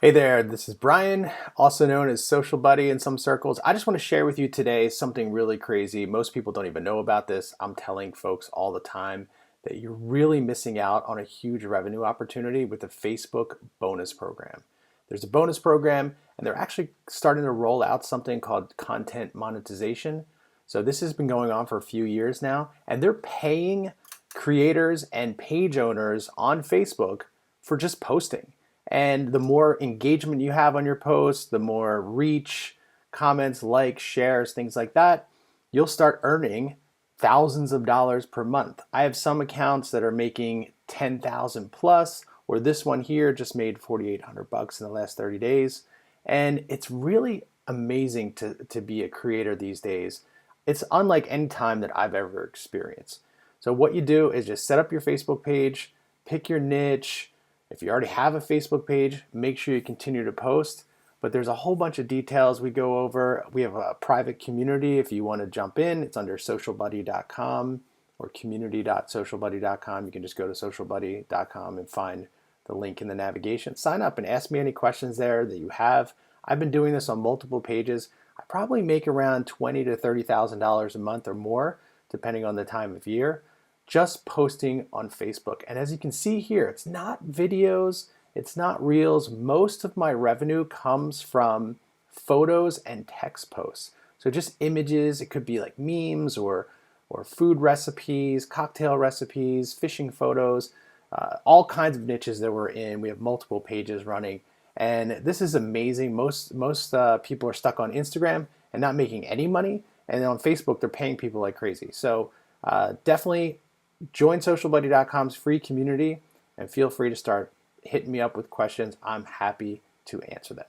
Hey there, this is Brian, also known as Social Buddy in some circles. I just want to share with you today something really crazy. Most people don't even know about this. I'm telling folks all the time that you're really missing out on a huge revenue opportunity with the Facebook bonus program. There's a bonus program, and they're actually starting to roll out something called content monetization. So this has been going on for a few years now, and they're paying creators and page owners on Facebook for just posting. And the more engagement you have on your post, the more reach, comments, likes, shares, things like that, you'll start earning thousands of dollars per month. I have some accounts that are making 10,000 plus, or this one here just made 4,800 bucks in the last 30 days. And it's really amazing to be a creator these days. It's unlike any time that I've ever experienced. So what you do is just set up your Facebook page, pick your niche. If you already have a Facebook page, make sure you continue to post. But there's a whole bunch of details we go over. We have a private community if you want to jump in. It's under socialbuddy.com or community.socialbuddy.com. You can just go to socialbuddy.com and find the link in the navigation. Sign up and ask me any questions there that you have. I've been doing this on multiple pages. I probably make around $20,000 to $30,000 a month or more, depending on the time of year, just posting on Facebook. And as you can see here, it's not videos, it's not reels. Most of my revenue comes from photos and text posts. So just images, it could be like memes or food recipes, cocktail recipes, fishing photos, all kinds of niches that we're in. We have multiple pages running. And this is amazing. Most people are stuck on Instagram and not making any money. And on Facebook, they're paying people like crazy. So definitely join socialbuddy.com's free community and feel free to start hitting me up with questions. I'm happy to answer them.